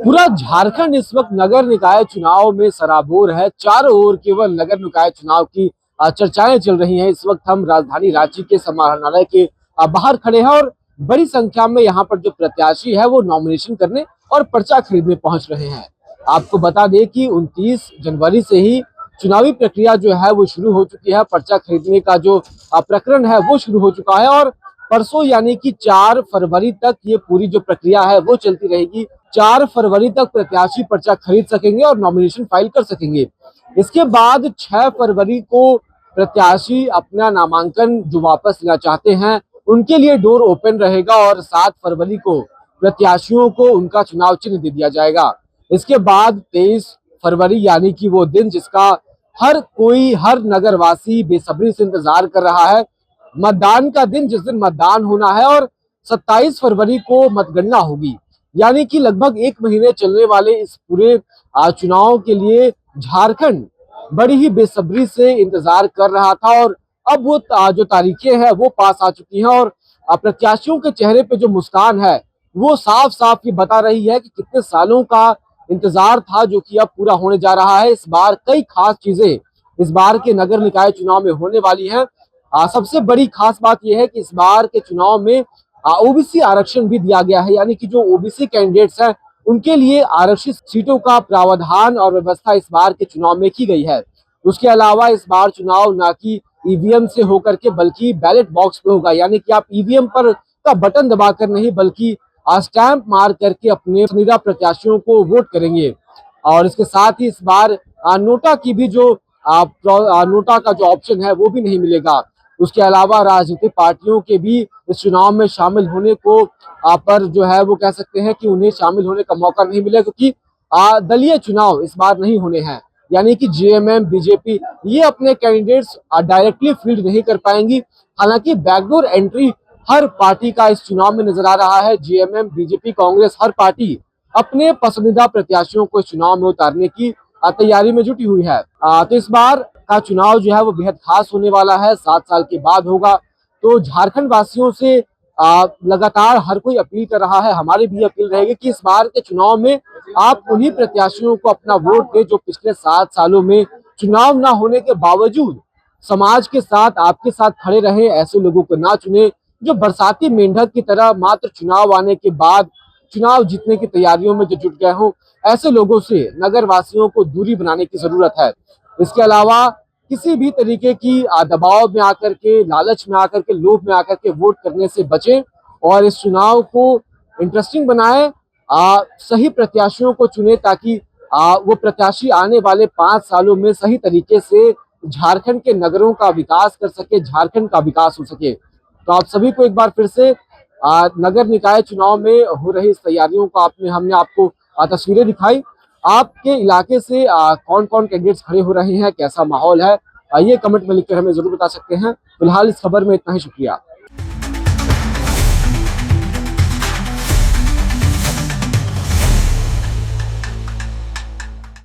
पूरा झारखंड इस वक्त नगर निकाय चुनाव में सराबोर है। चारों ओर केवल नगर निकाय चुनाव की चर्चाएं चल रही हैं। इस वक्त हम राजधानी रांची के समाहरणालय के बाहर खड़े हैं और बड़ी संख्या में यहाँ पर जो प्रत्याशी है वो नॉमिनेशन करने और पर्चा खरीदने पहुंच रहे हैं। आपको बता दें कि 29 जनवरी से ही चुनावी प्रक्रिया जो है वो शुरू हो चुकी है। पर्चा खरीदने का जो प्रकरण है वो शुरू हो चुका है और परसों यानी कि 4 फरवरी तक ये पूरी जो प्रक्रिया है वो चलती रहेगी। 4 फरवरी तक प्रत्याशी पर्चा खरीद सकेंगे और नॉमिनेशन फाइल कर सकेंगे। इसके बाद 6 फरवरी को प्रत्याशी अपना नामांकन जो वापस लेना चाहते हैं उनके लिए डोर ओपन रहेगा और 7 फरवरी को प्रत्याशियों को उनका चुनाव चिन्ह दे दिया जाएगा। इसके बाद 23 फरवरी यानी कि वो दिन जिसका हर कोई, हर नगरवासी बेसब्री से इंतजार कर रहा है, मतदान का दिन, जिस दिन मतदान होना है और 27 फरवरी को मतगणना होगी। यानी कि लगभग 1 महीने चलने वाले इस पूरे चुनाव के लिए झारखंड बड़ी ही बेसब्री से इंतजार कर रहा था और अब वो जो तारीखें हैं वो पास आ चुकी हैं और प्रत्याशियों के चेहरे पे जो मुस्कान है वो साफ साफ ये बता रही है कि कितने सालों का इंतजार था जो कि अब पूरा होने जा रहा है। इस बार कई खास चीजें इस बार के नगर निकाय चुनाव में होने वाली हैं। सबसे बड़ी खास बात यह है कि इस बार के चुनाव में ओबीसी आरक्षण भी दिया गया है। यानी कि जो ओबीसी कैंडिडेट्स हैं उनके लिए आरक्षित सीटों का प्रावधान और व्यवस्था इस बार के चुनाव में की गई है। उसके अलावा इस बार चुनाव ना कि ईवीएम से होकर के बल्कि बैलेट बॉक्स पे होगा। यानी कि आप ईवीएम पर का बटन दबाकर नहीं बल्कि स्टैंप मार करके अपने पसंदीदा प्रत्याशियों को वोट करेंगे। और इसके साथ ही इस बार नोटा की भी जो नोटा का जो ऑप्शन है वो भी नहीं मिलेगा। उसके अलावा राजनीतिक पार्टियों के भी इस चुनाव में शामिल होने को पर जो है वो कह सकते हैं कि उन्हें शामिल होने का मौका नहीं मिलेगा, क्योंकि दलीय चुनाव इस बार नहीं होने हैं। यानी कि जेएमएम, बीजेपी ये अपने कैंडिडेट्स डायरेक्टली फील्ड नहीं कर पाएंगी। हालांकि बैकडोर एंट्री हर पार्टी का इस चुनाव में नजर आ रहा है। जेएमएम, बीजेपी, कांग्रेस हर पार्टी अपने पसंदीदा प्रत्याशियों को चुनाव में उतारने की तैयारी में जुटी हुई है। तो इस बार का चुनाव जो है वो बेहद खास होने वाला है। 7 साल के बाद होगा। तो झारखंड वासियों से लगातार हर कोई अपील कर रहा है, हमारी भी अपील रहेगी कि इस बार के चुनाव में आप उन्हीं प्रत्याशियों को अपना वोट दें जो पिछले 7 सालों में चुनाव ना होने के बावजूद समाज के साथ, आपके साथ खड़े रहे। ऐसे लोगों को ना चुने जो बरसाती मेंढक की तरह मात्र चुनाव आने के बाद चुनाव जीतने की तैयारियों में जो जुट गए हों। ऐसे लोगों से नगर वासियों को दूरी बनाने की जरूरत है। इसके अलावा किसी भी तरीके की दबाव में आकर के, लालच में आकर के, लोभ में आकर के वोट करने से बचें और इस चुनाव को इंटरेस्टिंग बनाएं। सही प्रत्याशियों को चुने ताकि वो प्रत्याशी आने वाले 5 सालों में सही तरीके से झारखंड के नगरों का विकास कर सके, झारखंड का विकास हो सके। तो आप सभी को एक बार फिर से नगर निकाय चुनाव में हो रही इस तैयारियों को हमने आपको तस्वीरें दिखाई। आपके इलाके से कौन कौन कैंडिडेट्स खड़े हो रहे हैं, कैसा माहौल है, ये कमेंट में लिखकर हमें जरूर बता सकते हैं। फिलहाल इस खबर में इतना ही, शुक्रिया।